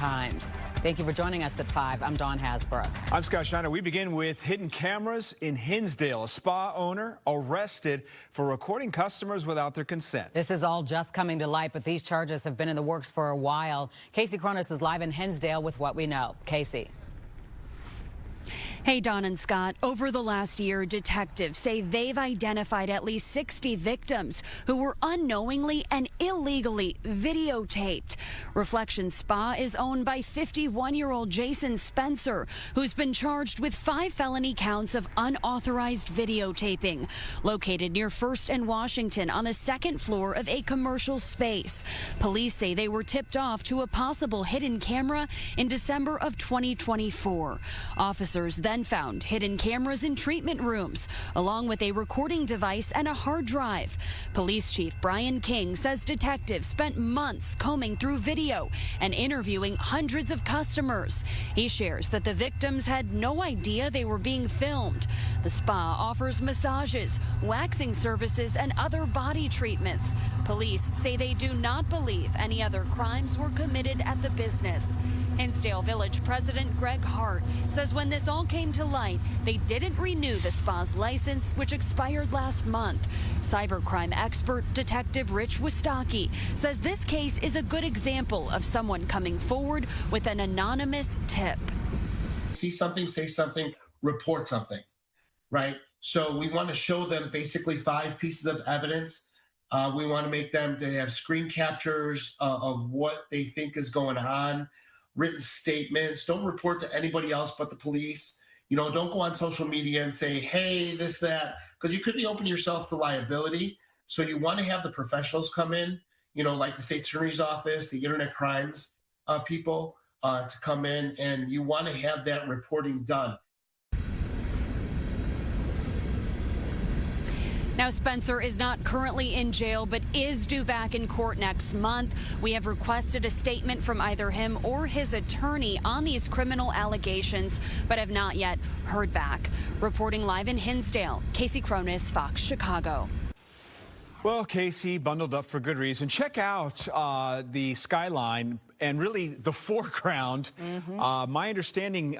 Times. Thank you for joining us at 5. I'm Dawn Hasbrook. I'm Scott Shiner. We begin with hidden cameras in Hinsdale. A spa owner arrested for recording customers without their consent. This is all just coming to light, but these charges have been in the works for a while. Casey Cronus is live in Hinsdale with what we know. Casey. Hey, Dawn and Scott. Over the last year, detectives say they've identified at least 60 victims who were unknowingly and illegally videotaped. Reflection Spa is owned by 51-year-old Jason Spencer, who's been charged with 5 felony counts of unauthorized videotaping. Located near First and Washington on the 2nd floor of a commercial space. Police say they were tipped off to a possible hidden camera in December of 2024. Officers then found hidden cameras in treatment rooms, along with a recording device and a hard drive. Police Chief Brian King says detectives spent months combing through video and interviewing hundreds of customers. He shares that the victims had no idea they were being filmed. The spa offers massages, waxing services, and other body treatments. Police say they do not believe any other crimes were committed at the business. Hinsdale Village President Greg Hart says when this all came to light, they didn't renew the spa's license, which expired last month. Cybercrime expert Detective Rich Wistocki says this case is a good example of someone coming forward with an anonymous tip. See something, say something, report something, right? So we want to show them basically 5 pieces of evidence. We want to make them to have screen captures of what they think is going on. Written statements. Don't report to anybody else but the police. You know, don't go on social media and say, hey, this, that, because you could be opening yourself to liability. So you want to have the professionals come in, you know, like the state attorney's office, the internet crimes people to come in, and you want to have that reporting done. Now, Spencer is not currently in jail, but is due back in court next month. We have requested a statement from either him or his attorney on these criminal allegations, but have not yet heard back. Reporting live in Hinsdale, Casey Cronus, Fox Chicago. Well, Casey, bundled up for good reason. Check out the skyline and really the foreground. My understanding,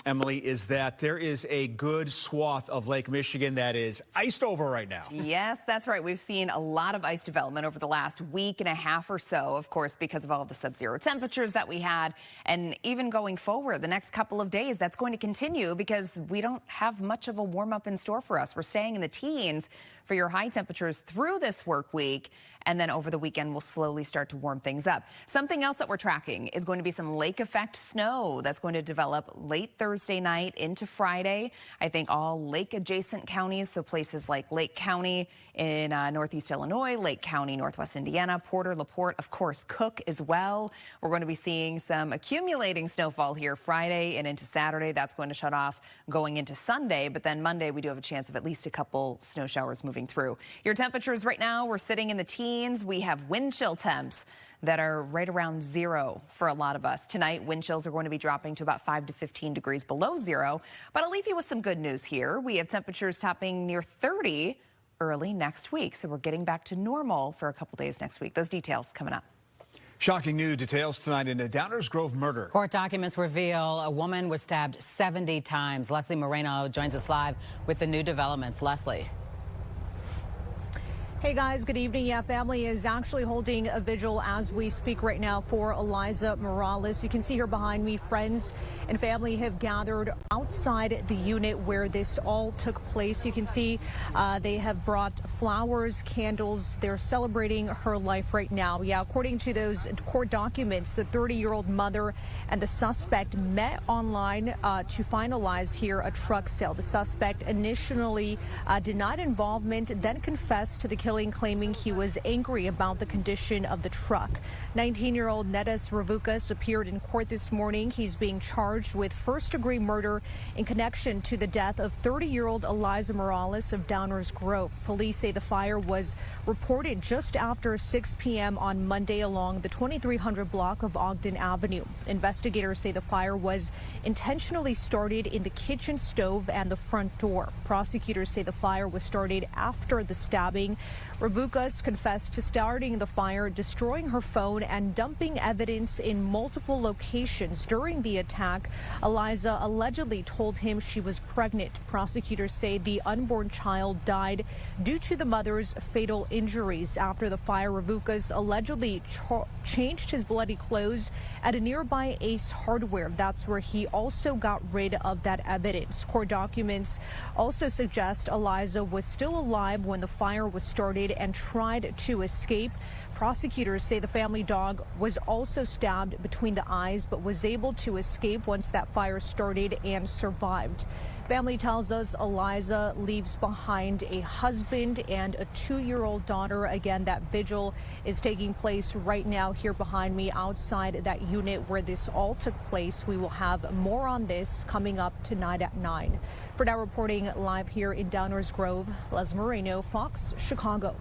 Emily, is that there is a good swath of Lake Michigan that is iced over right now. Yes, that's right. We've seen a lot of ice development over the last week and a half or so, of course, because of all of the sub-zero temperatures that we had. And even going forward, the next couple of days, that's going to continue because we don't have much of a warm-up in store for us. We're staying in the teens for your high temperatures through this work week, and then over the weekend we'll slowly start to warm things up. Something else that we're tracking is going to be some lake effect snow that's going to develop late Thursday night into Friday. I think all lake adjacent counties, so places like Lake County in Northeast Illinois, Lake County, Northwest Indiana, Porter, LaPorte, of course, Cook as well. We're going to be seeing some accumulating snowfall here Friday and into Saturday. That's going to shut off going into Sunday, but then Monday we do have a chance of at least a couple snow showers moving through. Your temperatures right now, we're sitting in the teens. We have wind chill temps that are right around 0 for a lot of us. Tonight, wind chills are going to be dropping to about 5 to 15 degrees below 0. But I'll leave you with some good news here. We have temperatures topping near 30 early next week. So we're getting back to normal for a couple days next week. Those details coming up. Shocking new details tonight in a Downers Grove murder. Court documents reveal a woman was stabbed 70 times. Leslie Moreno joins us live with the new developments. Leslie. Hey guys, good evening. Yeah, family is actually holding a vigil as we speak right now for Eliza Morales. You can see her behind me. Friends and family have gathered outside the unit where this all took place. You can see they have brought flowers, candles. They're celebrating her life right now. Yeah, according to those court documents, the 30-year-old mother and the suspect met online to finalize here a truck sale. The suspect initially denied involvement, then confessed to the killing, claiming he was angry about the condition of the truck. 19-year-old Nedas Ravukas appeared in court this morning. He's being charged with first-degree murder in connection to the death of 30-year-old Eliza Morales of Downers Grove. Police say the fire was reported just after 6 p.m. on Monday along the 2300 block of Ogden Avenue. Investigators say the fire was intentionally started in the kitchen stove and the front door. Prosecutors say the fire was started after the stabbing. Rabucas confessed to starting the fire, destroying her phone, and dumping evidence in multiple locations. During the attack, Eliza allegedly told him she was pregnant. Prosecutors say the unborn child died due to the mother's fatal injuries. After the fire, Rabucas allegedly changed his bloody clothes at a nearby Ace Hardware. That's where he also got rid of that evidence. Court documents also suggest Eliza was still alive when the fire was started and tried to escape. Prosecutors say the family dog was also stabbed between the eyes but was able to escape once that fire started and survived. Family tells us Eliza leaves behind a husband and a 2-year-old daughter. Again, that vigil is taking place right now here behind me outside that unit where this all took place. We will have more on this coming up tonight at 9. For now, reporting live here in Downers Grove, Les Moreno, Fox, Chicago.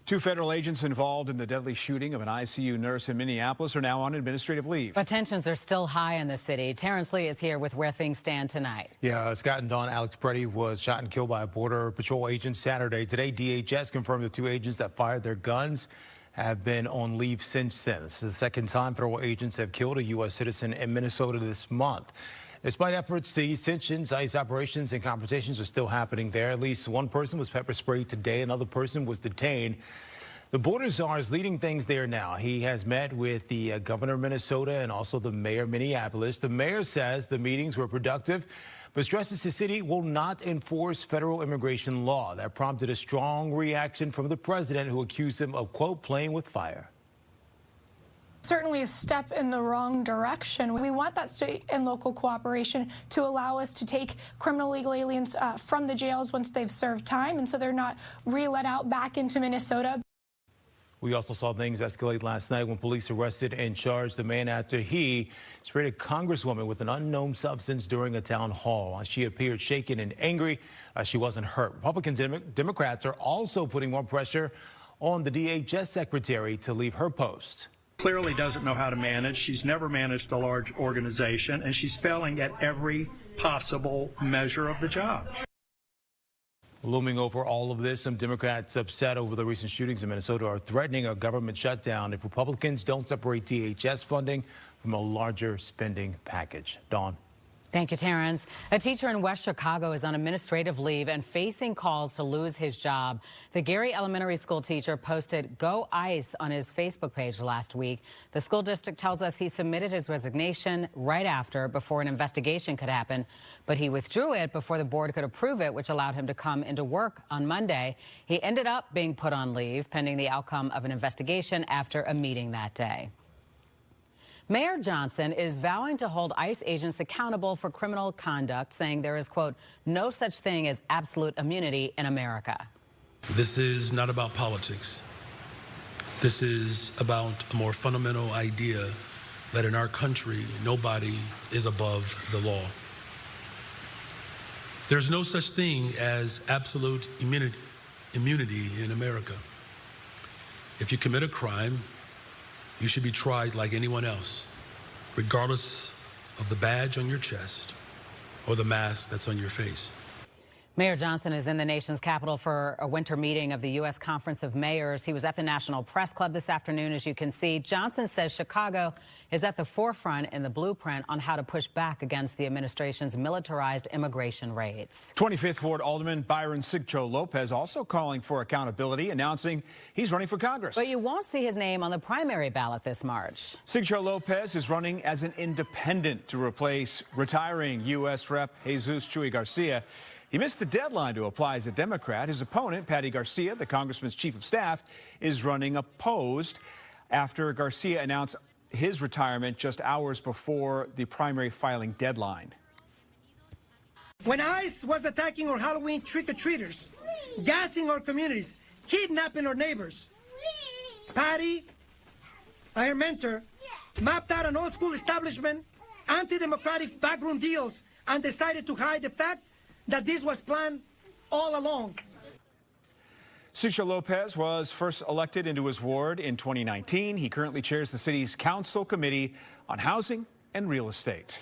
2 federal agents involved in the deadly shooting of an ICU nurse in Minneapolis are now on administrative leave. But tensions are still high in the city. Terrence Lee is here with where things stand tonight. Yeah, Scott and Dawn, Alex Preddy was shot and killed by a Border Patrol agent Saturday. Today, DHS confirmed the 2 agents that fired their guns have been on leave since then. This is the second time federal agents have killed a U.S. citizen in Minnesota this month. Despite efforts to ease tensions, ICE operations and confrontations are still happening there. At least one person was pepper sprayed today. Another person was detained. The border czar is leading things there now. He has met with the governor of Minnesota and also the mayor of Minneapolis. The mayor says the meetings were productive, but stresses the city will not enforce federal immigration law. That prompted a strong reaction from the president, who accused him of, quote, playing with fire. Certainly a step in the wrong direction. We want that state and local cooperation to allow us to take criminal illegal aliens from the jails once they've served time, and so they're not re-let out back into Minnesota. We also saw things escalate last night when police arrested and charged the man after he sprayed a congresswoman with an unknown substance during a town hall. She appeared shaken and angry. She wasn't hurt. Republicans and Democrats are also putting more pressure on the DHS secretary to leave her post. Clearly doesn't know how to manage. She's never managed a large organization, and she's failing at every possible measure of the job. Looming over all of this, some Democrats upset over the recent shootings in Minnesota are threatening a government shutdown if Republicans don't separate DHS funding from a larger spending package. Dawn. Thank you, Terrence. A teacher in West Chicago is on administrative leave and facing calls to lose his job. The Gary Elementary School teacher posted "Go ICE" on his Facebook page last week. The school district tells us he submitted his resignation right after, before an investigation could happen, but he withdrew it before the board could approve it, which allowed him to come into work on Monday. He ended up being put on leave pending the outcome of an investigation after a meeting that day. Mayor Johnson is vowing to hold ICE agents accountable for criminal conduct, saying there is, quote, no such thing as absolute immunity in America. This is not about politics. This is about a more fundamental idea that in our country, nobody is above the law. There's no such thing as absolute immunity in America. If you commit a crime, you should be tried like anyone else, regardless of the badge on your chest or the mask that's on your face. Mayor Johnson is in the nation's capital for a winter meeting of the U.S. Conference of Mayors. He was at the National Press Club this afternoon, as you can see. Johnson says Chicago is at the forefront in the blueprint on how to push back against the administration's militarized immigration raids. 25th Ward Alderman Byron Sigcho Lopez also calling for accountability, announcing he's running for Congress. But you won't see his name on the primary ballot this March. Sigcho Lopez is running as an independent to replace retiring U.S. Rep. Jesus Chuy Garcia. He missed the deadline to apply as a Democrat. His opponent, Patty Garcia, the congressman's chief of staff, is running opposed after Garcia announced his retirement just hours before the primary filing deadline. When ICE was attacking our Halloween trick-or-treaters, gassing our communities, kidnapping our neighbors, Patty, our mentor, mapped out an old-school establishment, anti-democratic backroom deals, and decided to hide the fact that this was planned all along. Sigcho Lopez was first elected into his ward in 2019. He currently chairs the city's Council Committee on Housing and Real Estate.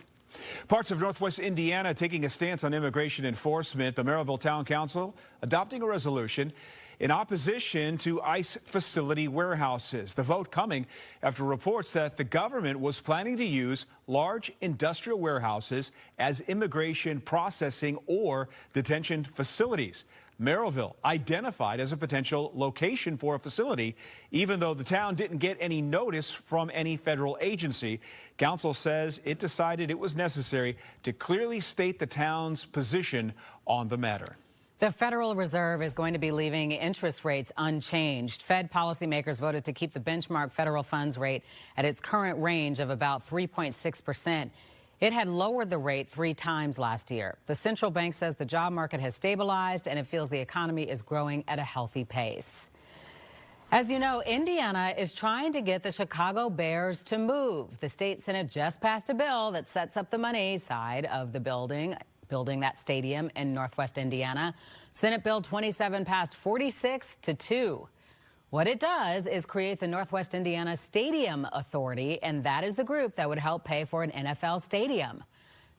Parts of northwest Indiana taking a stance on immigration enforcement. The Maryville Town Council adopting a resolution in opposition to ICE facility warehouses. The vote coming after reports that the government was planning to use large industrial warehouses as immigration processing or detention facilities. Merrillville identified as a potential location for a facility, even though the town didn't get any notice from any federal agency. Council says it decided it was necessary to clearly state the town's position on the matter. The Federal Reserve is going to be leaving interest rates unchanged. Fed policymakers voted to keep the benchmark federal funds rate at its current range of about 3.6%. It had lowered the rate 3 times last year. The central bank says the job market has stabilized and it feels the economy is growing at a healthy pace. As you know, Indiana is trying to get the Chicago Bears to move. The state Senate just passed a bill that sets up the money side of the building that stadium in Northwest Indiana. Senate Bill 27 passed 46-2. What it does is create the Northwest Indiana Stadium Authority, and that is the group that would help pay for an NFL stadium.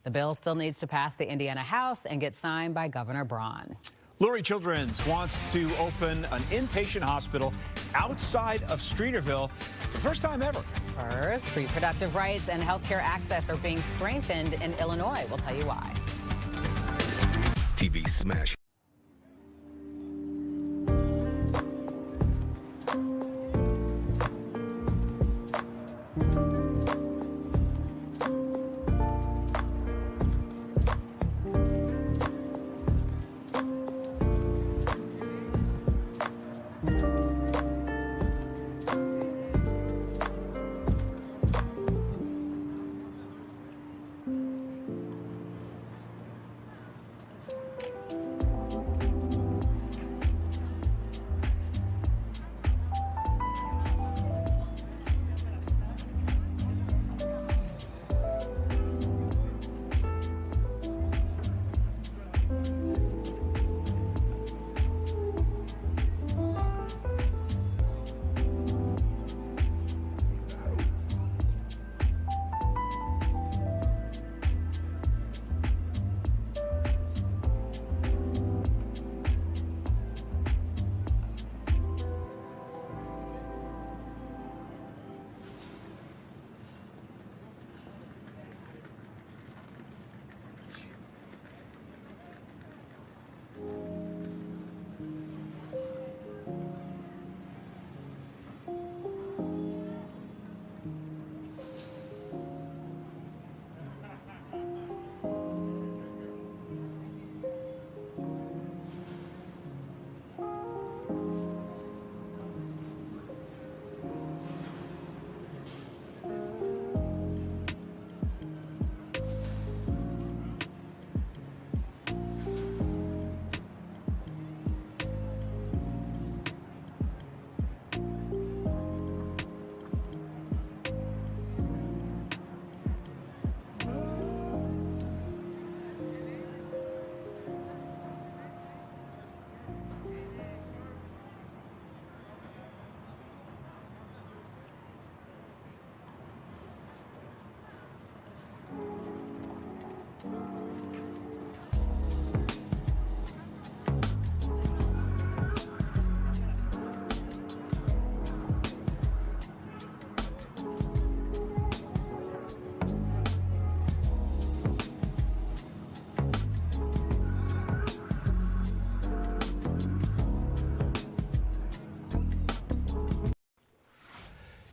The bill still needs to pass the Indiana House and get signed by Governor Braun. Lurie Children's wants to open an inpatient hospital outside of Streeterville for the first time ever. First, reproductive rights and healthcare access are being strengthened in Illinois. We'll tell you why. TV Smash.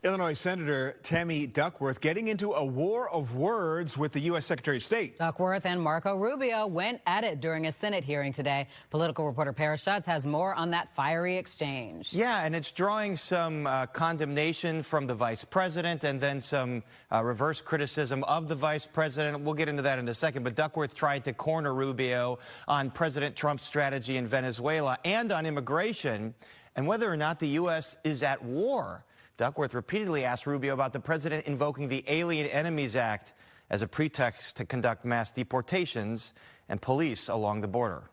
Illinois Senator Tammy Duckworth getting into a war of words with the U.S. Secretary of State. Duckworth and Marco Rubio went at it during a Senate hearing today. Political reporter Paris Schutz has more on that fiery exchange. Yeah, and it's drawing some condemnation from the vice president and then some reverse criticism of the vice president. We'll get into that in a second, but Duckworth tried to corner Rubio on President Trump's strategy in Venezuela and on immigration and whether or not the U.S. is at war. Duckworth repeatedly asked Rubio about the president invoking the Alien Enemies Act as a pretext to conduct mass deportations and police along the border.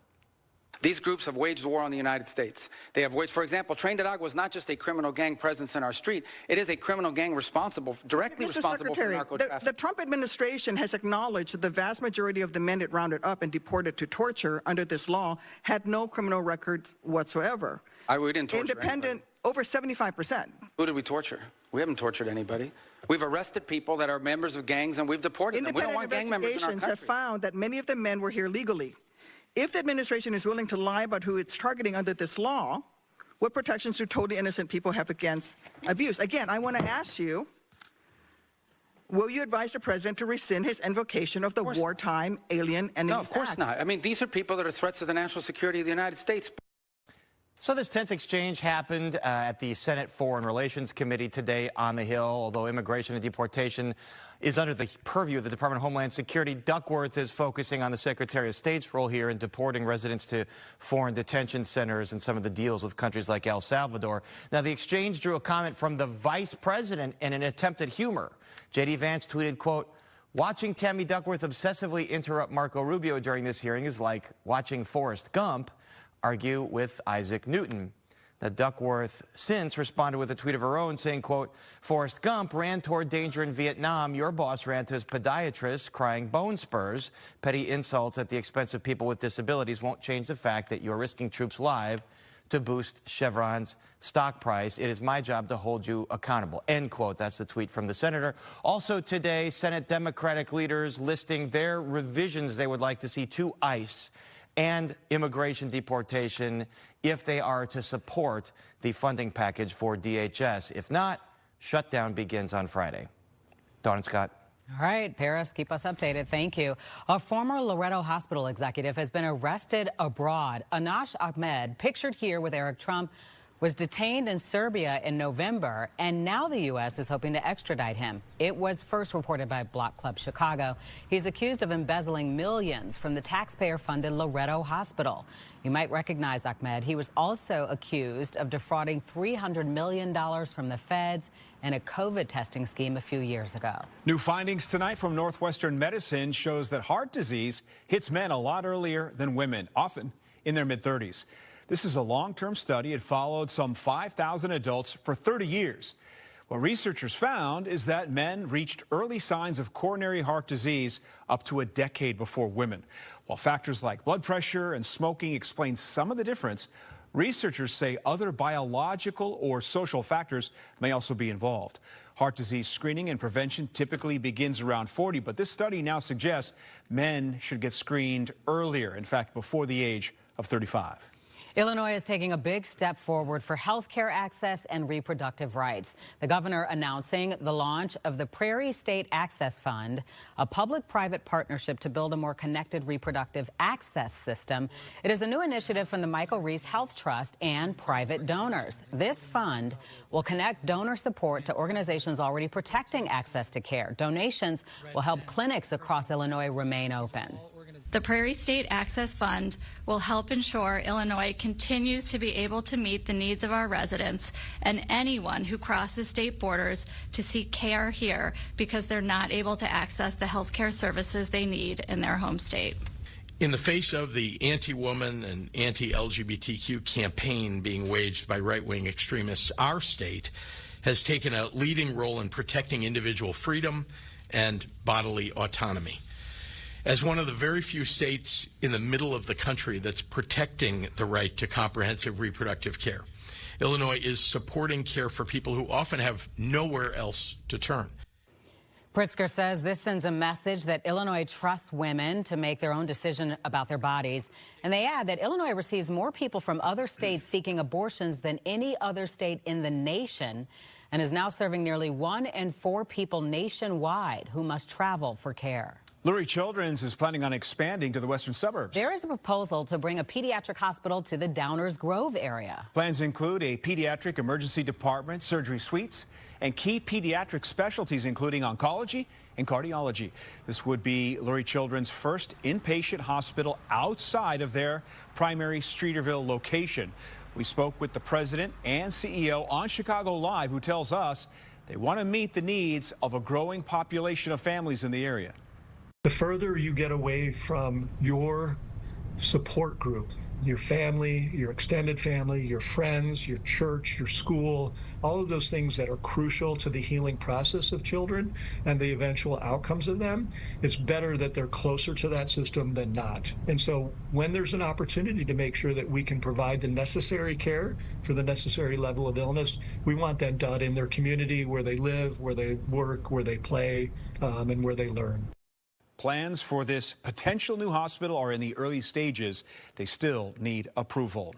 These groups have waged war on the United States. They have waged, for example, Tren de Agua is not just a criminal gang presence in our street. It is a criminal gang directly responsible for narco trafficking. The Trump administration has acknowledged that the vast majority of the men it rounded up and deported to torture under this law had no criminal records whatsoever. We didn't torture Independent, anybody. over 75%. Who did we torture? We haven't tortured anybody. We've arrested people that are members of gangs, and we've deported them. We don't want gang members in our Investigations country. have found that many of the men were here legally. If the administration is willing to lie about who it's targeting under this law, what protections do totally innocent people have against abuse? Again, I want to ask you, will you advise the president to rescind his invocation of the Wartime Alien Enemies No, of course Act? not. I mean, these are people that are threats to the national security of the United States. So this tense exchange happened at the Senate Foreign Relations Committee today on the Hill. Although immigration and deportation is under the purview of the Department of Homeland Security, Duckworth is focusing on the Secretary of State's role here in deporting residents to foreign detention centers and some of the deals with countries like El Salvador. Now, the exchange drew a comment from the vice president in an attempt at humor. J.D. Vance tweeted, quote, "Watching Tammy Duckworth obsessively interrupt Marco Rubio during this hearing is like watching Forrest Gump argue with Isaac Newton." Now, Duckworth since responded with a tweet of her own saying, quote, "Forrest Gump ran toward danger in Vietnam. Your boss ran to his podiatrist crying bone spurs. Petty insults at the expense of people with disabilities won't change the fact that you're risking troops' lives to boost Chevron's stock price. It is my job to hold you accountable." End quote. That's the tweet from the senator. Also today, Senate Democratic leaders listing their revisions they would like to see to ICE and immigration deportation if they are to support the funding package for DHS. If not, shutdown begins on Friday. Dawn and Scott. All right, Paris, keep us updated. Thank you. A former Loretto hospital executive has been arrested abroad. Anash Ahmed, pictured here with Eric Trump, was detained in Serbia in November, and now the U.S. is hoping to extradite him. It was first reported by Block Club Chicago. He's accused of embezzling millions from the taxpayer-funded Loretto Hospital. You might recognize Ahmed. He was also accused of defrauding $300 million from the feds in a COVID testing scheme a few years ago. New findings tonight from Northwestern Medicine shows that heart disease hits men a lot earlier than women, often in their mid-30s. This is a long-term study. It followed some 5,000 adults for 30 years. What researchers found is that men reached early signs of coronary heart disease up to a decade before women. While factors like blood pressure and smoking explain some of the difference, researchers say other biological or social factors may also be involved. Heart disease screening and prevention typically begins around 40, but this study now suggests men should get screened earlier, in fact, before the age of 35. Illinois is taking a big step forward for health care access and reproductive rights. The governor announcing the launch of the Prairie State Access Fund, a public-private partnership to build a more connected reproductive access system. It is a new initiative from the Michael Reese Health Trust and private donors. This fund will connect donor support to organizations already protecting access to care. Donations will help clinics across Illinois remain open. The Prairie State Access Fund will help ensure Illinois continues to be able to meet the needs of our residents and anyone who crosses state borders to seek care here because they're not able to access the health care services they need in their home state. In the face of the anti-woman and anti-LGBTQ campaign being waged by right-wing extremists, our state has taken a leading role in protecting individual freedom and bodily autonomy. As one of the very few states in the middle of the country that's protecting the right to comprehensive reproductive care, Illinois is supporting care for people who often have nowhere else to turn. Pritzker says this sends a message that Illinois trusts women to make their own decision about their bodies. And they add that Illinois receives more people from other states seeking abortions than any other state in the nation and is now serving nearly 1 in 4 people nationwide who must travel for care. Lurie Children's is planning on expanding to the western suburbs. There is a proposal to bring a pediatric hospital to the Downers Grove area. Plans include a pediatric emergency department, surgery suites, and key pediatric specialties, including oncology and cardiology. This would be Lurie Children's first inpatient hospital outside of their primary Streeterville location. We spoke with the president and CEO on Chicago Live, who tells us they want to meet the needs of a growing population of families in the area. The further you get away from your support group, your family, your extended family, your friends, your church, your school, all of those things that are crucial to the healing process of children and the eventual outcomes of them. It's better that they're closer to that system than not. And so when there's an opportunity to make sure that we can provide the necessary care for the necessary level of illness, we want that done in their community, where they live, where they work, where they play, and where they learn. Plans for this potential new hospital are in the early stages. They still need approval.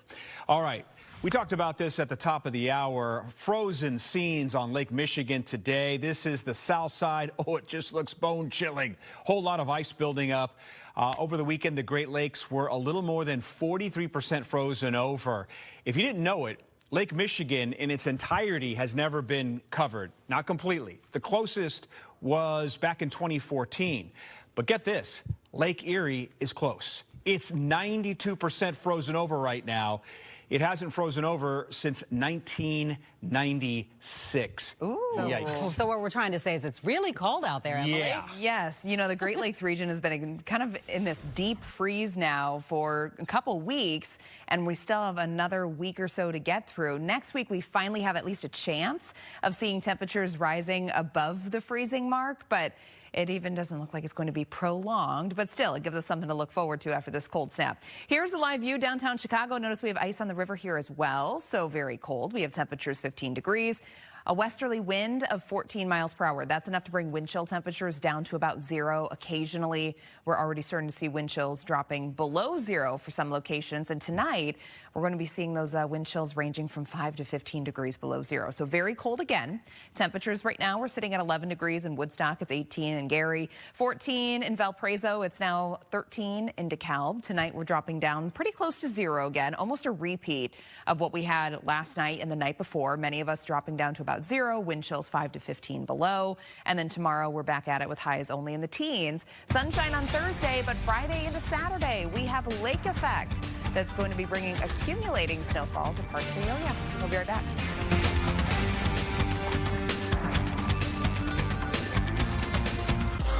All right. We talked about this at the top of the hour. Frozen scenes on Lake Michigan today. This is the south side. Oh, it just looks bone-chilling. Whole lot of ice building up. Over the weekend, the Great Lakes were a little more than 43% frozen over. If you didn't know it, Lake Michigan in its entirety has never been covered. Not completely. The closest was back in 2014. But get this, Lake Erie is close. It's 92% frozen over right now. It hasn't frozen over since 1996. Ooh. Yikes. So what we're trying to say is it's really cold out there, Emily. Yeah. Yes, you know, the Great Lakes region has been kind of in this deep freeze now for a couple weeks, and we still have another week or so to get through. Next week, we finally have at least a chance of seeing temperatures rising above the freezing mark, but it even doesn't look like it's going to be prolonged, but still, it gives us something to look forward to after this cold snap. Here's a live view downtown Chicago. Notice we have ice on the river here as well, so very cold. We have temperatures 15 degrees. A westerly wind of 14 miles per hour. That's enough to bring wind chill temperatures down to about 0. Occasionally, we're already starting to see wind chills dropping below 0 for some locations. And tonight, we're going to be seeing those wind chills ranging from 5 to 15 degrees below 0. So very cold again. Temperatures right now, we're sitting at 11 degrees in Woodstock. It's 18 in Gary, 14 in Valparaiso. It's now 13 in DeKalb. Tonight, we're dropping down pretty close to 0 again, almost a repeat of what we had last night and the night before. Many of us dropping down to about 0, wind chills 5 to 15 below. And then tomorrow we're back at it with highs only in the teens. Sunshine on Thursday, but Friday into Saturday we have a lake effect that's going to be bringing accumulating snowfall to parts of the area. We'll be right back.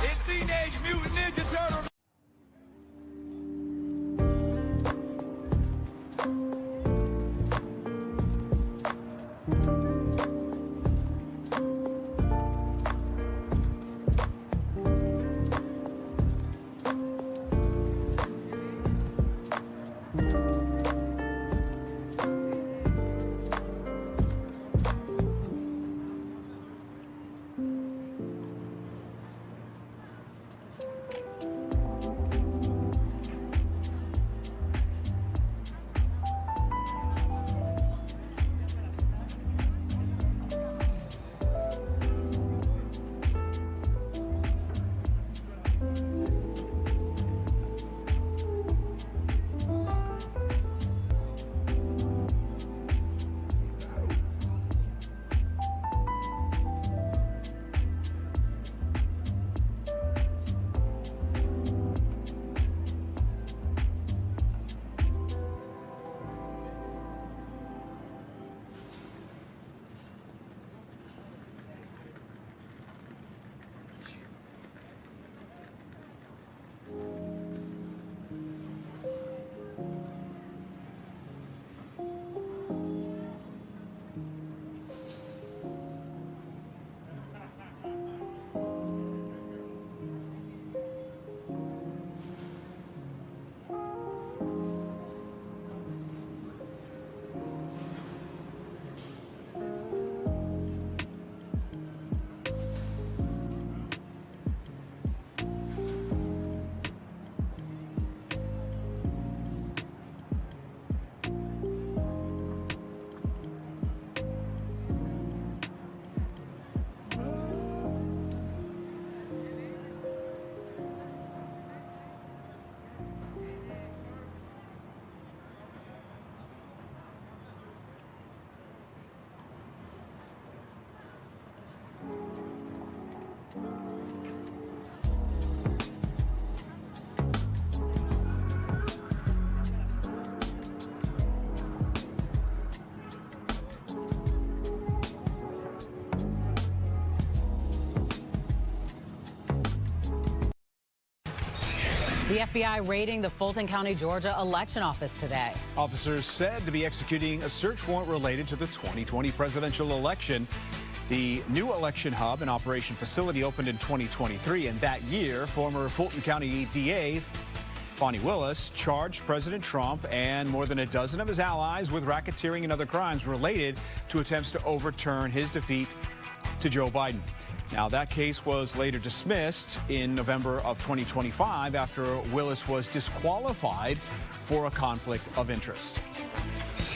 It's Teenage Mutant Ninja Turtles. The FBI raiding the Fulton County, Georgia election office today. Officers said to be executing a search warrant related to the 2020 presidential election. The new election hub and operation facility opened in 2023, and that year, former Fulton County DA Fani Willis charged President Trump and more than a dozen of his allies with racketeering and other crimes related to attempts to overturn his defeat to Joe Biden. Now, that case was later dismissed in November of 2025 after Willis was disqualified for a conflict of interest.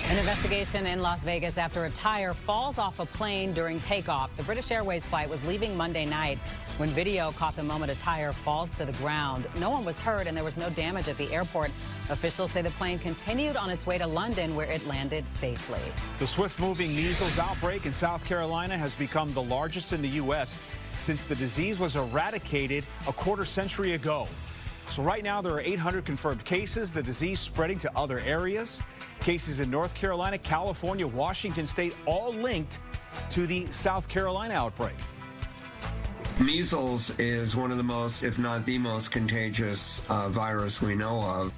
An investigation in Las Vegas after a tire falls off a plane during takeoff. The British Airways flight was leaving Monday night when video caught the moment a tire falls to the ground. No one was hurt and there was no damage at the airport. Officials say the plane continued on its way to London, where it landed safely. The swift-moving measles outbreak in South Carolina has become the largest in the U.S. since the disease was eradicated a quarter century ago. So right now there are 800 confirmed cases, the disease spreading to other areas. Cases in North Carolina, California, Washington State, all linked to the South Carolina outbreak. Measles is one of the most, if not the most contagious virus we know of.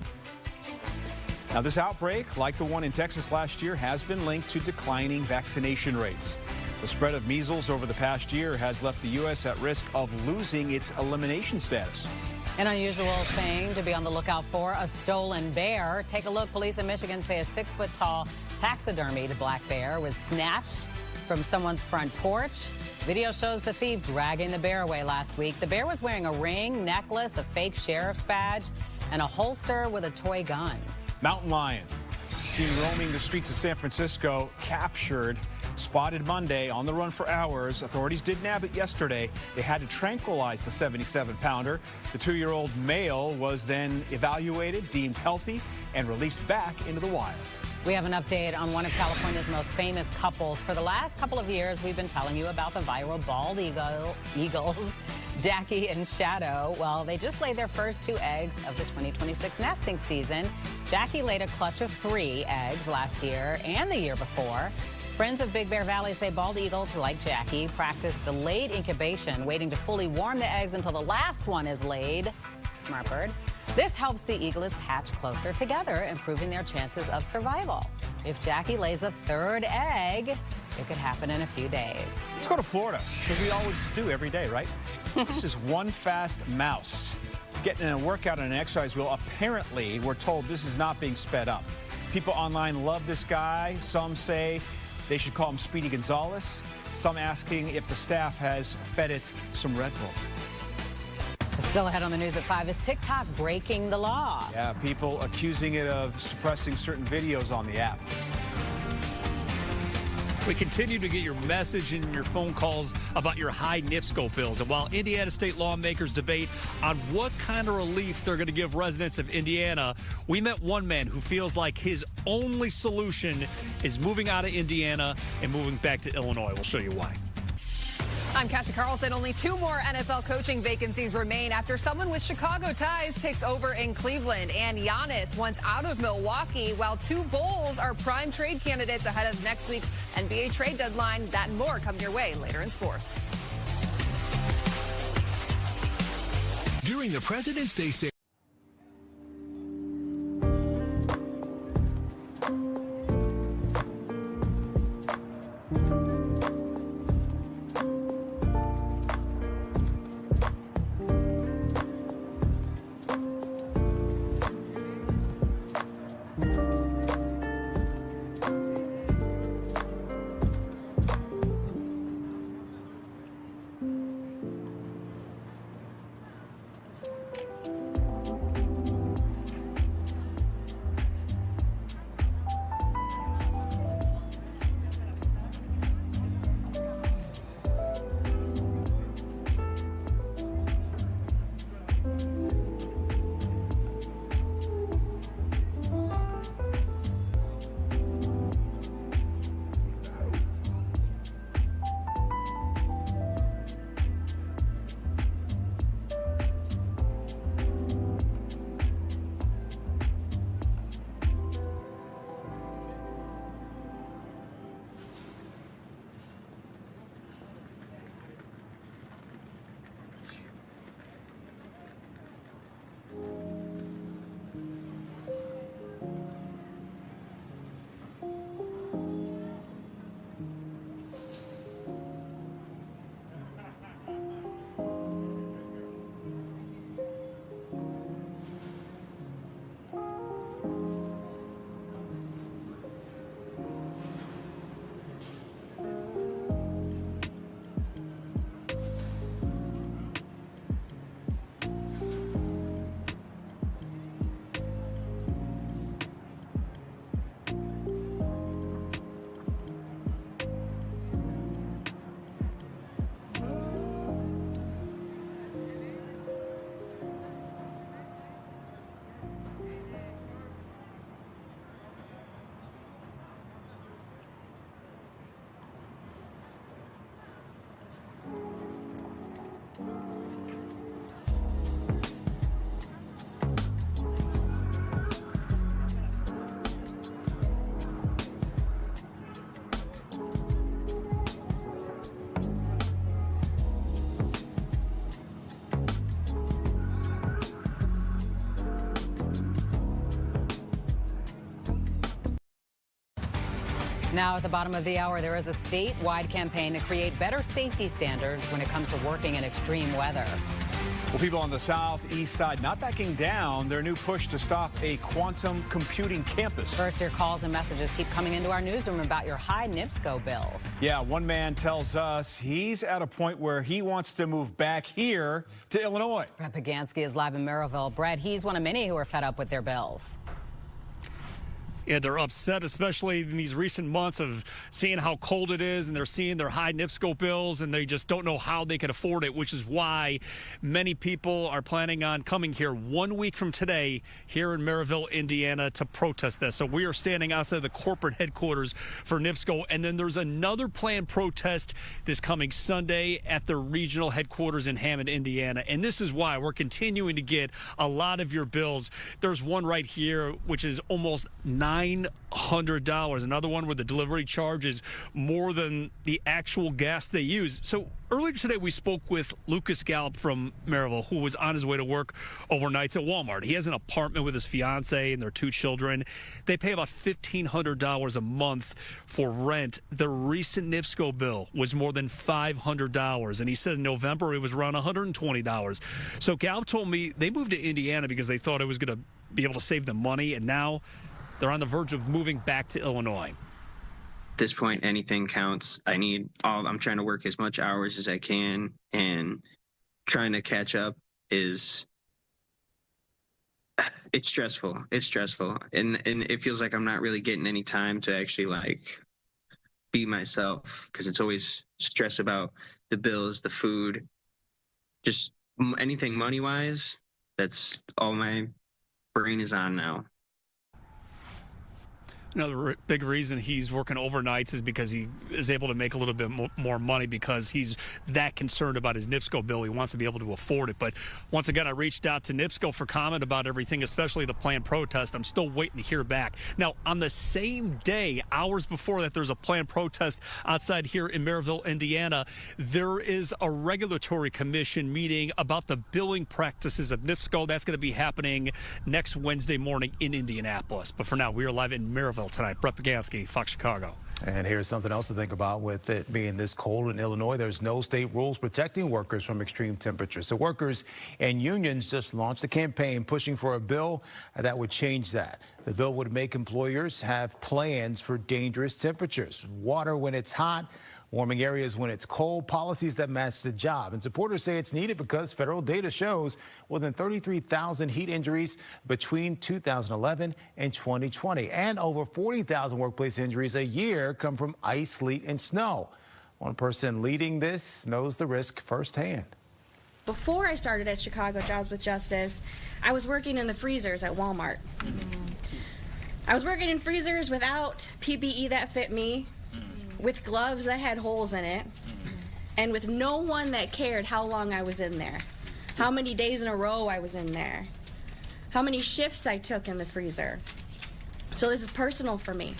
Now, this outbreak, like the one in Texas last year, has been linked to declining vaccination rates. The spread of measles over the past year has left the U.S. at risk of losing its elimination status. An unusual thing to be on the lookout for, a stolen bear. Take a look. Police in Michigan say a 6-foot-tall taxidermied black bear was snatched from someone's front porch. Video shows the thief dragging the bear away last week. The bear was wearing a ring, necklace, a fake sheriff's badge, and a holster with a toy gun. Mountain lion, seen roaming the streets of San Francisco, captured, spotted Monday, on the run for hours. Authorities did nab it yesterday. They had to tranquilize the 77-pounder. The 2-year-old male was then evaluated, deemed healthy, and released back into the wild. We have an update on one of California's most famous couples. For the last couple of years, we've been telling you about the viral bald eagles, Jackie and Shadow. Well, they just laid their first 2 eggs of the 2026 nesting season. Jackie laid a clutch of 3 eggs last year and the year before. Friends of Big Bear Valley say bald eagles, like Jackie, practice delayed incubation, waiting to fully warm the eggs until the last one is laid. Smart bird. This helps the eaglets hatch closer together, improving their chances of survival. If Jackie lays a 3rd egg, it could happen in a few days. Let's go to Florida, because we always do every day, right? This is one fast mouse getting in a workout on an exercise wheel. Apparently, we're told this is not being sped up. People online love this guy. Some say they should call him Speedy Gonzales. Some asking if the staff has fed it some Red Bull. Still ahead on the news at 5 is TikTok breaking the law. Yeah, people accusing it of suppressing certain videos on the app. We continue to get your message and your phone calls about your high NIPSCO bills. And while Indiana state lawmakers debate on what kind of relief they're going to give residents of Indiana, we met one man who feels like his only solution is moving out of Indiana and moving back to Illinois. We'll show you why. I'm Katja Carlson. Only 2 more NFL coaching vacancies remain after someone with Chicago ties takes over in Cleveland. And Giannis wants out of Milwaukee, while 2 Bulls are prime trade candidates ahead of next week's NBA trade deadline. That and more come your way later in sports. During the President's Day sale. Now at the bottom of the hour, there is a statewide campaign to create better safety standards when it comes to working in extreme weather. Well, people on the southeast side not backing down their new push to stop a quantum computing campus. First, your calls and messages keep coming into our newsroom about your high NIPSCO bills. Yeah, one man tells us he's at a point where he wants to move back here to Illinois. Brett Pagansky is live in Maryville. Brett, he's one of many who are fed up with their bills. Yeah, they're upset, especially in these recent months of seeing how cold it is, and they're seeing their high NIPSCO bills, and they just don't know how they can afford it, which is why many people are planning on coming here 1 week from today here in Maryville, Indiana, to protest this. So we are standing outside the corporate headquarters for NIPSCO, and then there's another planned protest this coming Sunday at the regional headquarters in Hammond, Indiana. And this is why we're continuing to get a lot of your bills. There's one right here, which is almost $900. Another one where the delivery charge is more than the actual gas they use. So earlier today, we spoke with Lucas Gallup from Maryville, who was on his way to work overnights at Walmart. He has an apartment with his fiance and their 2 children. They pay about $1,500 a month for rent. The recent NIPSCO bill was more than $500, and he said in November it was around $120. So Gallup told me they moved to Indiana because they thought it was going to be able to save them money, and now they're on the verge of moving back to Illinois. At this point, anything counts. I'm trying to work as much hours as I can, and trying to catch up it's stressful. It's stressful. And it feels like I'm not really getting any time to actually be myself, because it's always stress about the bills, the food, just anything money-wise. That's all my brain is on now. Another big reason he's working overnights is because he is able to make a little bit more money, because he's that concerned about his NIPSCO bill. He wants to be able to afford it. But once again, I reached out to NIPSCO for comment about everything, especially the planned protest. I'm still waiting to hear back. Now, on the same day, hours before that, there's a planned protest outside here in Maryville, Indiana. There is a regulatory commission meeting about the billing practices of NIPSCO. That's going to be happening next Wednesday morning in Indianapolis. But for now, we are live in Maryville tonight. Brett Pagansky, Fox Chicago. And here's something else to think about with it being this cold in Illinois. There's no state rules protecting workers from extreme temperatures. So workers and unions just launched a campaign pushing for a bill that would change that. The bill would make employers have plans for dangerous temperatures, water when it's hot, warming areas when it's cold, policies that match the job. And supporters say it's needed because federal data shows more than 33,000 heat injuries between 2011 and 2020. And over 40,000 workplace injuries a year come from ice, sleet, and snow. One person leading this knows the risk firsthand. Before I started at Chicago Jobs with Justice, I was working in the freezers at Walmart. I was working in freezers without PPE that fit me, with gloves that had holes in it, and with no one that cared how long I was in there, how many days in a row I was in there, how many shifts I took in the freezer. So this is personal for me.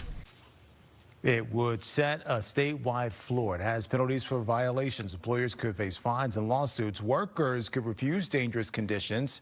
It would set a statewide floor. It has penalties for violations. Employers could face fines and lawsuits. Workers could refuse dangerous conditions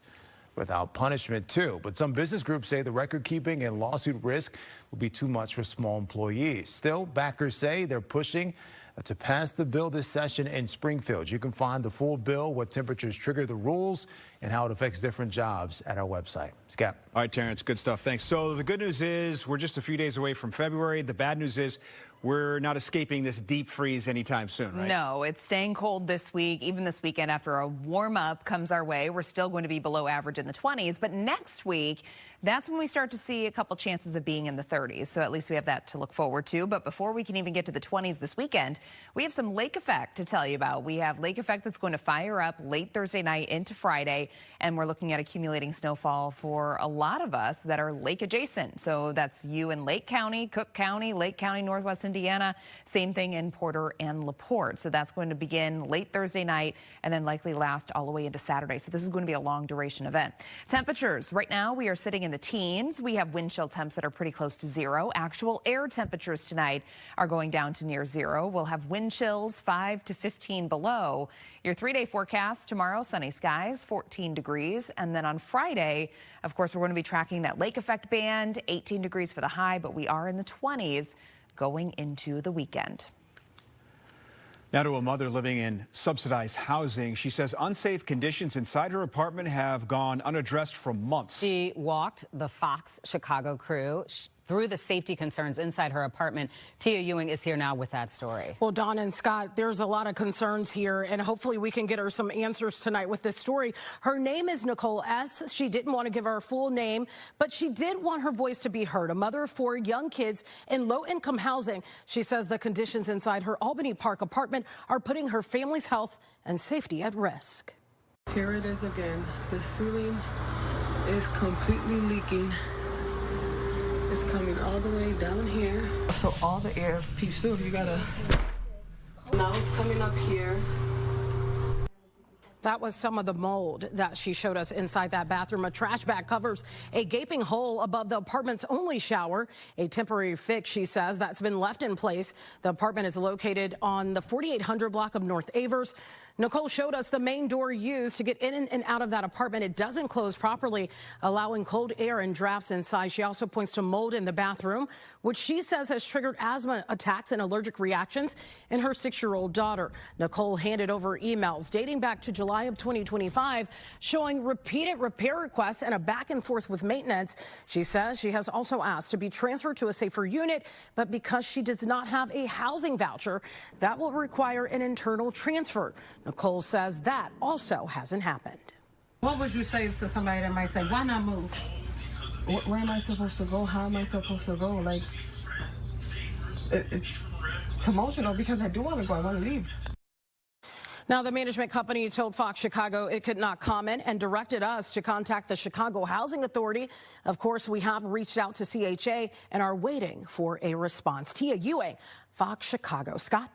without punishment, too. But some business groups say the record-keeping and lawsuit risk would be too much for small employees. Still, backers say they're pushing to pass the bill this session in Springfield. You can find the full bill, what temperatures trigger the rules, and how it affects different jobs at our website. Scap. All right, Terrence, good stuff. Thanks. So the good news is we're just a few days away from February. The bad news is we're not escaping this deep freeze anytime soon, right? No, it's staying cold this week. Even this weekend, after a warm up comes our way, we're still going to be below average in the 20s. But next week, that's when we start to see a couple chances of being in the 30s. So at least we have that to look forward to. But before we can even get to the 20s this weekend, we have some lake effect to tell you about. We have lake effect that's going to fire up late Thursday night into Friday. And we're looking at accumulating snowfall for a lot of us that are lake adjacent. So that's you in Lake County, Cook County, Lake County, Northwest Indiana. Same thing in Porter and LaPorte. So that's going to begin late Thursday night and then likely last all the way into Saturday. So this is going to be a long duration event. Temperatures right now, we are sitting in the teens. We have wind chill temps that are pretty close to 0. Actual air temperatures tonight are going down to near 0. We'll have wind chills 5 to 15 below. Your 3-day forecast tomorrow, sunny skies, 14 degrees. And then on Friday, of course, we're going to be tracking that lake effect band, 18 degrees for the high, but we are in the 20s. going into the weekend. Now to a mother living in subsidized housing. She says unsafe conditions inside her apartment have gone unaddressed for months. She walked the Fox Chicago crew through the safety concerns inside her apartment. Tia Ewing is here now with that story. Well, Don and Scott, there's a lot of concerns here, and hopefully we can get her some answers tonight with this story. Her name is Nicole S. She didn't want to give her full name, but she did want her voice to be heard. A mother of 4 young kids in low-income housing. She says the conditions inside her Albany Park apartment are putting her family's health and safety at risk. Here it is again. The ceiling is completely leaking. It's coming all the way down here. So all the air peeps through. You gotta... Now it's coming up here. That was some of the mold that she showed us inside that bathroom. A trash bag covers a gaping hole above the apartment's only shower. A temporary fix, she says, that's been left in place. The apartment is located on the 4800 block of North Avers. Nicole showed us the main door used to get in and out of that apartment. It doesn't close properly, allowing cold air and drafts inside. She also points to mold in the bathroom, which she says has triggered asthma attacks and allergic reactions in her 6-year-old daughter. Nicole handed over emails dating back to July of 2025 showing repeated repair requests and a back and forth with maintenance. She says she has also asked to be transferred to a safer unit, but because she does not have a housing voucher, that will require an internal transfer. Nicole says that also hasn't happened. What would you say to somebody that might say, why not move? Where am I supposed to go? How am I supposed to go? Like, it's emotional because I do want to go. I want to leave. Now, the management company told Fox Chicago it could not comment and directed us to contact the Chicago Housing Authority. Of course, we have reached out to CHA and are waiting for a response. Tia Ewing, Fox Chicago. Scott?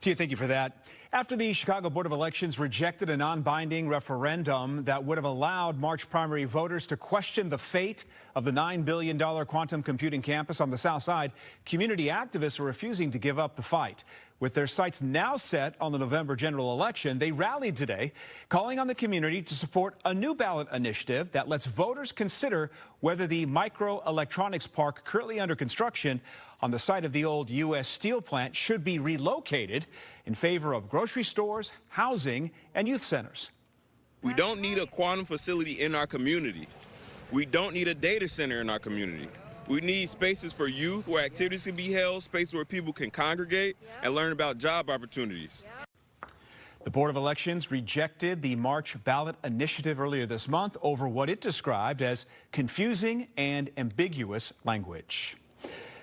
Tia, thank you for that. After the Chicago Board of Elections rejected a non-binding referendum that would have allowed March primary voters to question the fate of the $9 billion quantum computing campus on the South Side, community activists are refusing to give up the fight. With their sights now set on the November general election, they rallied today, calling on the community to support a new ballot initiative that lets voters consider whether the microelectronics park currently under construction on the site of the old U.S. Steel plant should be relocated in favor of grocery stores, housing, and youth centers. We don't need a quantum facility in our community. We don't need a data center in our community. We need spaces for youth where activities can be held, spaces where people can congregate and learn about job opportunities. The Board of Elections rejected the March ballot initiative earlier this month over what it described as confusing and ambiguous language.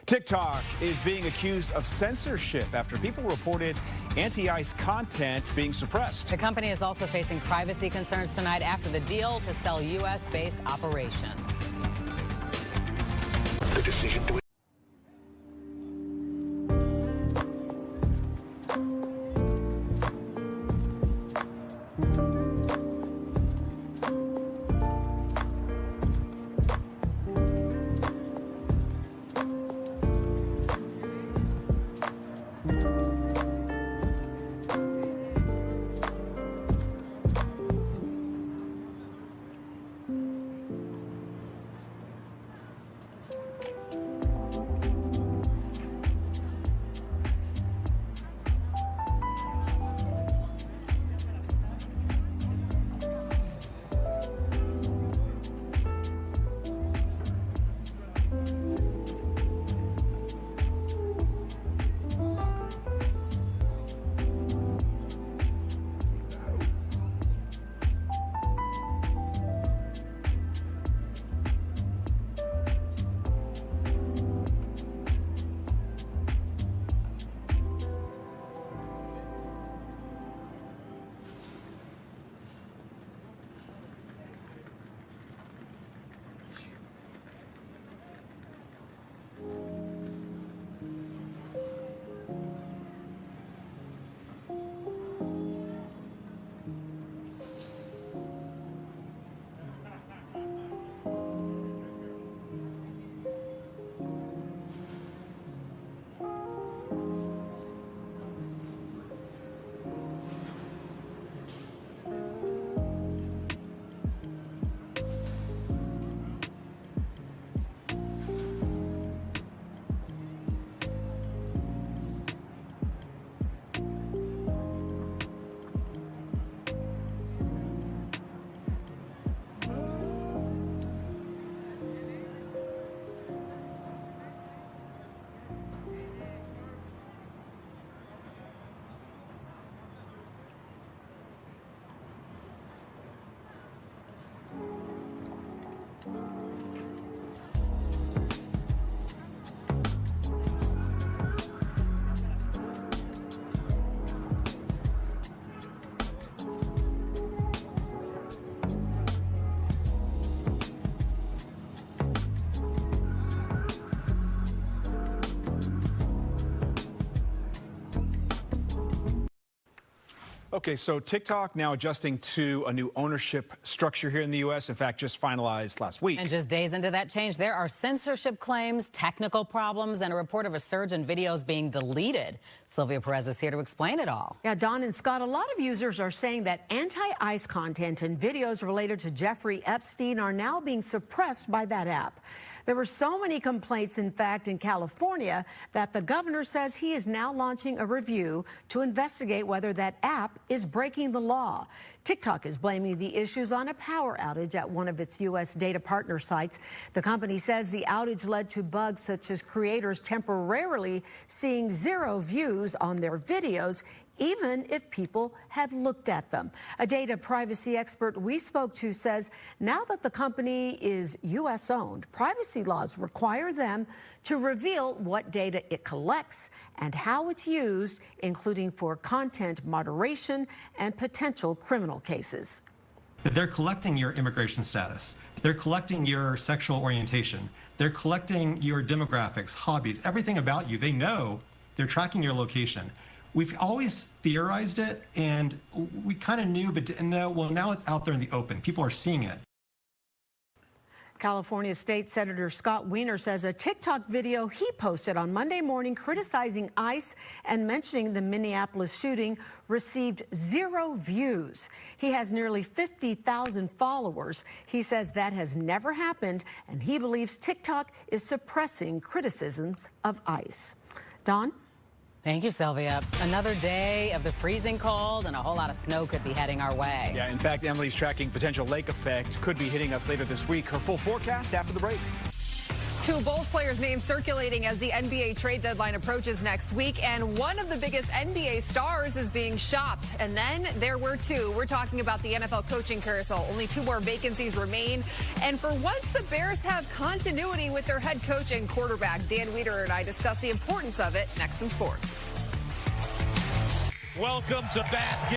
TikTok is being accused of censorship after people reported anti-ICE content being suppressed. The company is also facing privacy concerns tonight after the deal to sell U.S.-based operations. The decision to Okay, so TikTok now adjusting to a new ownership structure here in the U.S. In fact, just finalized last week. And just days into that change, there are censorship claims, technical problems, and a report of a surge in videos being deleted. Sylvia Perez is here to explain it all. Yeah, Don and Scott, a lot of users are saying that anti-ICE content and videos related to Jeffrey Epstein are now being suppressed by that app. There were so many complaints, in fact, in California, that the governor says he is now launching a review to investigate whether that app is breaking the law. TikTok is blaming the issues on a power outage at one of its U.S. data partner sites. The company says the outage led to bugs such as creators temporarily seeing 0 views on their videos, even if people had looked at them. A data privacy expert we spoke to says now that the company is U.S. owned, privacy laws require them to reveal what data it collects and how it's used, including for content moderation and potential criminal cases. They're collecting your immigration status. They're collecting your sexual orientation. They're collecting your demographics, hobbies, everything about you. They know. They're tracking your location. We've always theorized it, and we kind of knew, but didn't know. Well, now it's out there in the open. People are seeing it. California State Senator Scott Wiener says a TikTok video he posted on Monday morning criticizing ICE and mentioning the Minneapolis shooting received 0 views. He has nearly 50,000 followers. He says that has never happened, and he believes TikTok is suppressing criticisms of ICE. Don? Thank you, Sylvia. Another day of the freezing cold, and a whole lot of snow could be heading our way. Yeah, in fact, Emily's tracking potential lake effect could be hitting us later this week. Her full forecast after the break. 2 Bulls players' names circulating as the NBA trade deadline approaches next week, and one of the biggest NBA stars is being shopped. And then there were 2. We're talking about the NFL coaching carousel. Only 2 more vacancies remain. And for once, the Bears have continuity with their head coach and quarterback. Dan Wieder and I discuss the importance of it next in sports. Welcome to basket.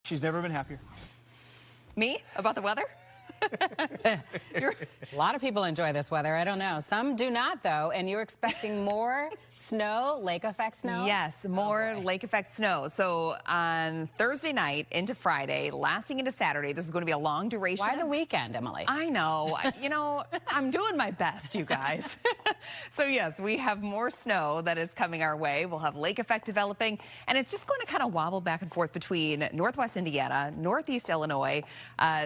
She's never been happier. Me? About the weather? A lot of people enjoy this weather. I don't know. Some do not, though. And you're expecting more snow, lake effect snow? Yes, more lake effect snow. So on Thursday night into Friday, lasting into Saturday, this is going to be a long duration. Why the weekend, Emily? I know. You know, I'm doing my best, you guys. So yes, we have more snow that is coming our way. We'll have lake effect developing, and it's just going to kind of wobble back and forth between northwest Indiana, northeast Illinois.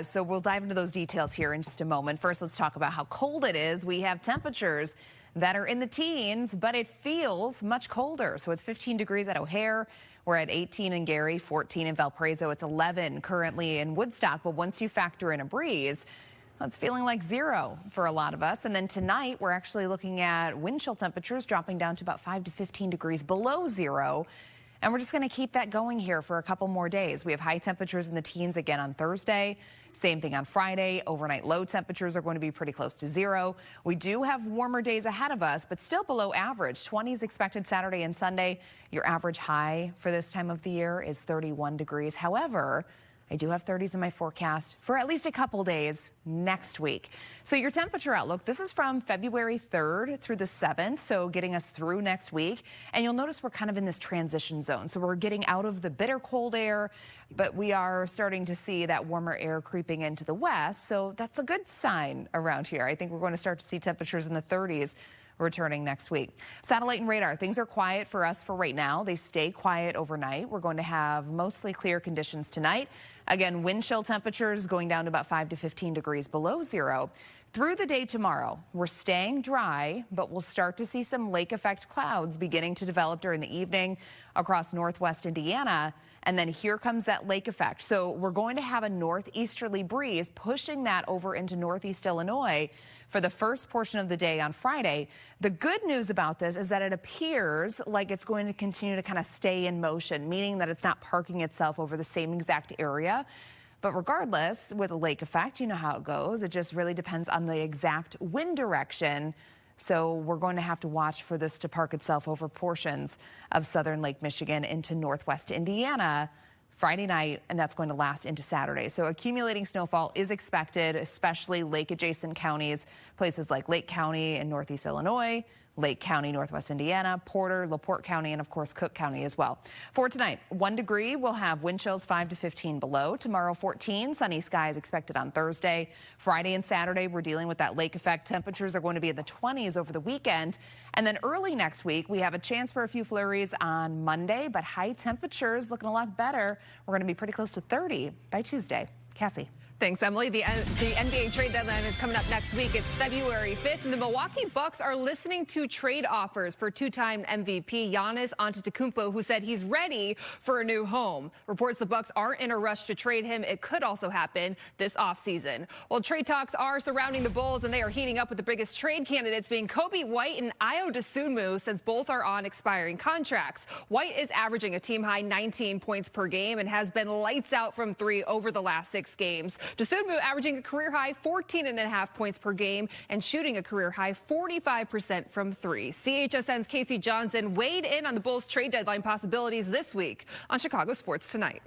So we'll dive into those details here in just a moment. First, let's talk about how cold it is. We have temperatures that are in the teens, but it feels much colder. So it's 15 degrees at O'Hare. We're at 18 in Gary, 14 in Valparaiso. It's 11 currently in Woodstock. But once you factor in a breeze, it's feeling like 0 for a lot of us. And then tonight, we're actually looking at wind chill temperatures dropping down to about 5 to 15 degrees below 0. And we're just going to keep that going here for a couple more days. We have high temperatures in the teens again on Thursday. Same thing on Friday. Overnight low temperatures are going to be pretty close to 0. We do have warmer days ahead of us, but still below average. 20s expected Saturday and Sunday. Your average high for this time of the year is 31 degrees. However, I do have 30s in my forecast for at least a couple days next week. So your temperature outlook, this is from February 3rd through the 7th, so getting us through next week. And you'll notice we're kind of in this transition zone. So we're getting out of the bitter cold air, but we are starting to see that warmer air creeping into the west. So that's a good sign around here. I think we're going to start to see temperatures in the 30s returning next week. Satellite and radar, things are quiet for us for right now. They stay quiet overnight. We're going to have mostly clear conditions tonight. Again, wind chill temperatures going down to about 5 to 15 degrees below 0. Through the day tomorrow, we're staying dry, but we'll start to see some lake effect clouds beginning to develop during the evening across northwest Indiana. And then here comes that lake effect. So we're going to have a northeasterly breeze pushing that over into northeast Illinois for the first portion of the day on Friday. The good news about this is that it appears like it's going to continue to kind of stay in motion, meaning that it's not parking itself over the same exact area. But regardless, with a lake effect, you know how it goes. It just really depends on the exact wind direction. So we're going to have to watch for this to park itself over portions of southern Lake Michigan into northwest Indiana Friday night, and that's going to last into Saturday. So accumulating snowfall is expected, especially lake-adjacent counties, places like Lake County in northeast Illinois, Lake County, northwest Indiana, Porter, LaPorte County, and of course Cook County as well. For tonight, 1 degree, we'll have wind chills 5 to 15 below. Tomorrow, 14, sunny skies expected on Thursday. Friday and Saturday, we're dealing with that lake effect. Temperatures are going to be in the 20s over the weekend. And then early next week, we have a chance for a few flurries on Monday, but high temperatures looking a lot better. We're going to be pretty close to 30 by Tuesday. Cassie. Thanks, Emily. The NBA trade deadline is coming up next week. It's February 5th, and the Milwaukee Bucks are listening to trade offers for two-time MVP Giannis Antetokounmpo, who said he's ready for a new home. Reports the Bucks aren't in a rush to trade him. It could also happen this offseason. Well, trade talks are surrounding the Bulls, and they are heating up with the biggest trade candidates being Kobe White and Ayo Dosunmu, since both are on expiring contracts. White is averaging a team-high 19 points per game and has been lights out from 3 over the last 6 games. Dosunmu averaging a career-high 14.5 points per game and shooting a career-high 45% from 3. CHSN's Casey Johnson weighed in on the Bulls' trade deadline possibilities this week on Chicago Sports Tonight.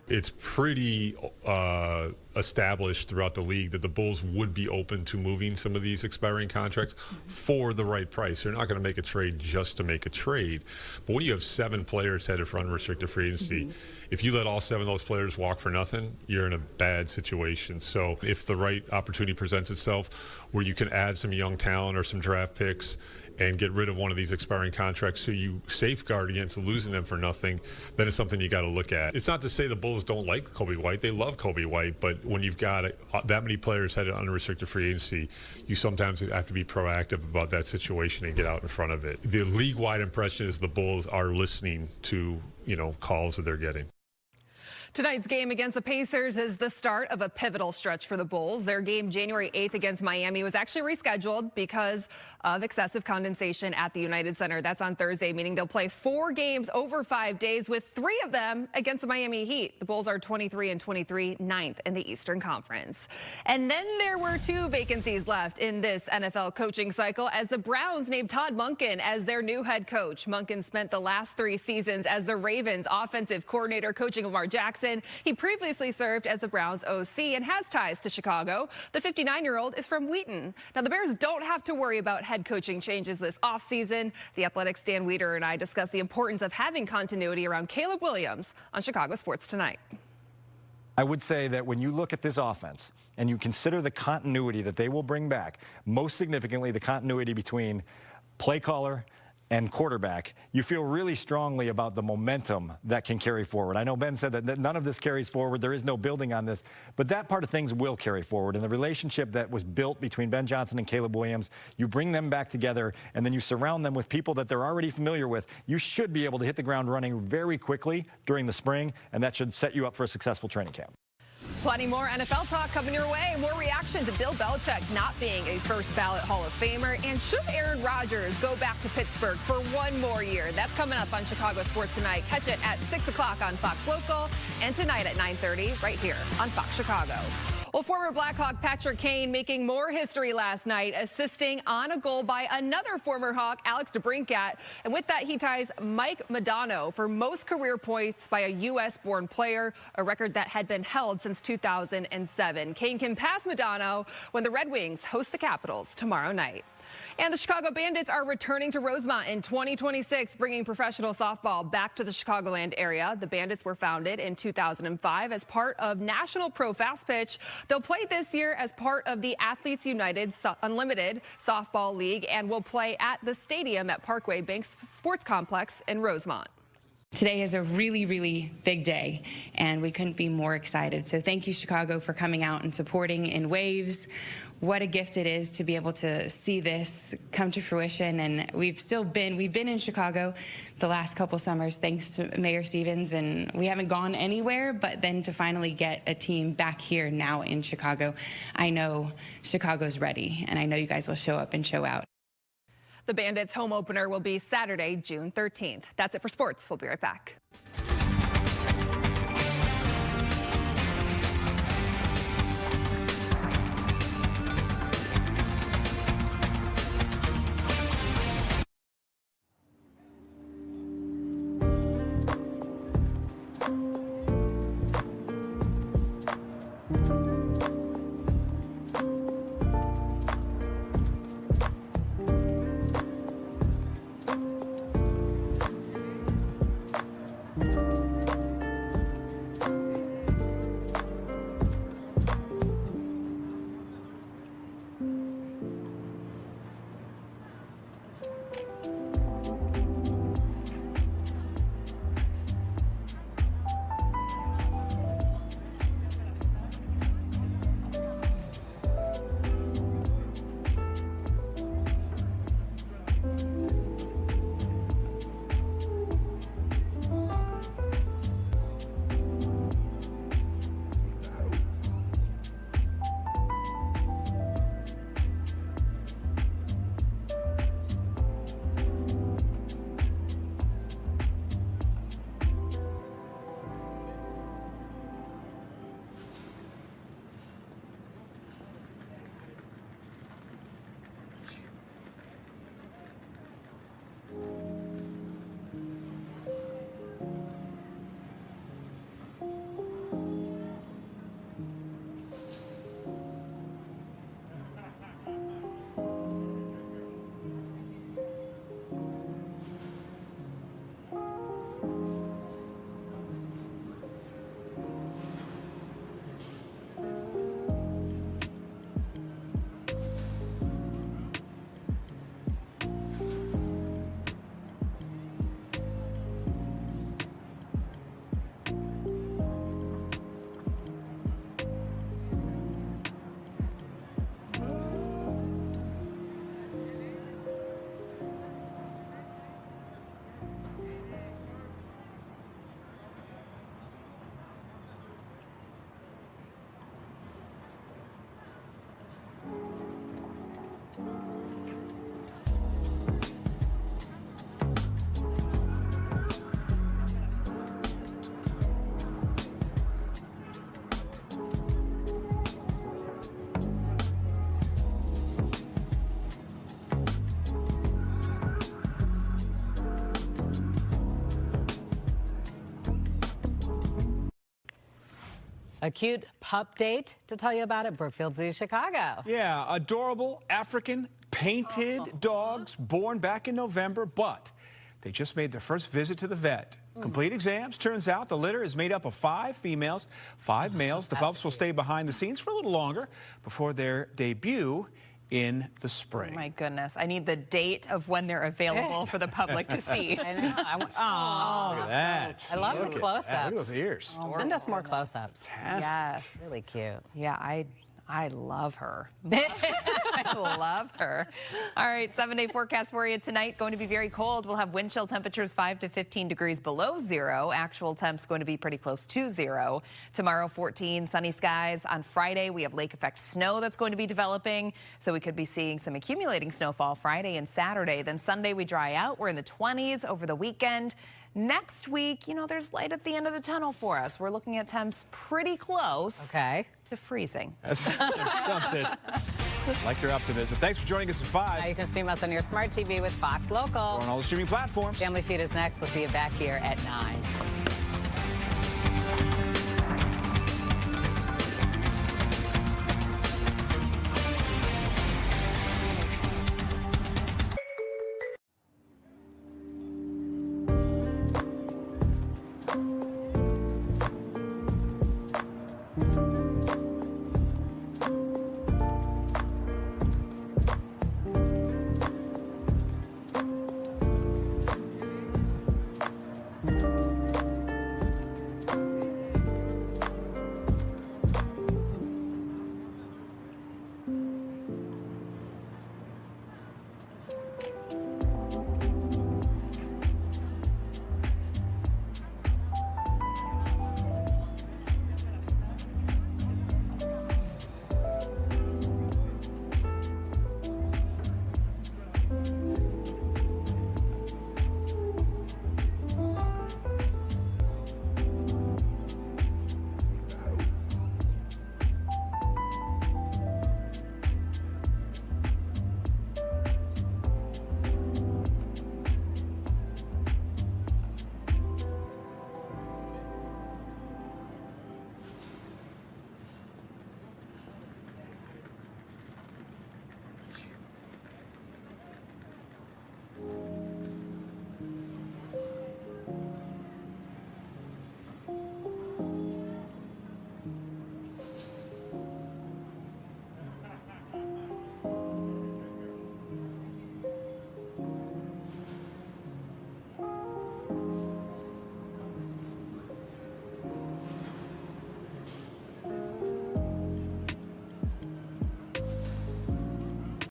It's pretty established throughout the league that the Bulls would be open to moving some of these expiring contracts for the right price. They're not going to make a trade just to make a trade. But when you have 7 players headed for unrestricted free agency, if you let all 7 of those players walk for nothing, you're in a bad situation. So if the right opportunity presents itself where you can add some young talent or some draft picks and get rid of one of these expiring contracts so you safeguard against losing them for nothing, then it's something you got to look at. It's not to say the Bulls don't like Kobe White. They love Kobe White, but when you've got that many players headed unrestricted free agency, you sometimes have to be proactive about that situation and get out in front of it. The league-wide impression is the Bulls are listening to, calls that they're getting. Tonight's game against the Pacers is the start of a pivotal stretch for the Bulls. Their game January 8th against Miami was actually rescheduled because of excessive condensation at the United Center. That's on Thursday, meaning they'll play 4 games over 5 days, with 3 of them against the Miami Heat. The Bulls are 23-23, 9th in the Eastern Conference. And then there were 2 vacancies left in this NFL coaching cycle as the Browns named Todd Monken as their new head coach. Monken spent the last 3 seasons as the Ravens offensive coordinator, coaching Lamar Jackson Jackson. He previously served as the Browns OC and has ties to Chicago. The 59-year-old is from Wheaton. Now, the Bears don't have to worry about head coaching changes this offseason. The Athletic's Dan Weeder and I discuss the importance of having continuity around Caleb Williams on Chicago Sports Tonight. I would say that when you look at this offense and you consider the continuity that they will bring back, most significantly the continuity between play caller and quarterback, you feel really strongly about the momentum that can carry forward. I know Ben said that none of this carries forward. There is no building on this, but that part of things will carry forward. And the relationship that was built between Ben Johnson and Caleb Williams, you bring them back together and then you surround them with people that they're already familiar with. You should be able to hit the ground running very quickly during the spring, and that should set you up for a successful training camp. Plenty more NFL talk coming your way. More reaction to Bill Belichick not being a first ballot Hall of Famer. And should Aaron Rodgers go back to Pittsburgh for one more year? That's coming up on Chicago Sports Tonight. Catch it at 6 o'clock on Fox Local and tonight at 9:30 right here on Fox Chicago. Well, former Blackhawk Patrick Kane making more history last night, assisting on a goal by another former Hawk, Alex DeBrincat. And with that, he ties Mike Modano for most career points by a U.S.-born player, a record that had been held since 2007. Kane can pass Modano when the Red Wings host the Capitals tomorrow night. And the Chicago Bandits are returning to Rosemont in 2026, bringing professional softball back to the Chicagoland area. The Bandits were founded in 2005 as part of National Pro Fast Pitch. They'll play this year as part of the Athletes United Unlimited Softball League and will play at the stadium at Parkway Bank Sports Complex in Rosemont. Today is a really, really big day, and we couldn't be more excited. So thank you, Chicago, for coming out and supporting in waves. What a gift it is to be able to see this come to fruition. And we've been in Chicago the last couple summers, thanks to Mayor Stevens, and we haven't gone anywhere, but then to finally get a team back here now in Chicago, I know Chicago's ready, and I know you guys will show up and show out. The Bandits' home opener will be Saturday, June 13th. That's it for sports. We'll be right back. A cute pup date to tell you about at Brookfield Zoo, Chicago. Yeah, adorable African painted dogs born back in November, but they just made their first visit to the vet. Complete exams. Turns out the litter is made up of 5 females, 5 males. The pups will stay behind the scenes for a little longer before their debut in the spring. Oh my goodness. I need the date of when they're available for the public to see. I know. Look at that. I love Look the at close-ups. that. Look at those ears. Send us more close-ups. Yes. Really cute. Yeah, I love her. I love her. All right, 7-day forecast for you tonight. Going to be very cold. We'll have wind chill temperatures 5 to 15 degrees below zero. Actual temps going to be pretty close to zero. Tomorrow, 14 sunny skies. On Friday, we have lake effect snow that's going to be developing. So we could be seeing some accumulating snowfall Friday and Saturday. Then Sunday, we dry out. We're in the 20s over the weekend. Next week, you know, there's light at the end of the tunnel for us. We're looking at temps pretty close to freezing. That's something. Like your optimism. Thanks for joining us at 5. Now you can stream us on your smart TV with Fox Local. Or on all the streaming platforms. Family Feud is next. We'll see you back here at 9.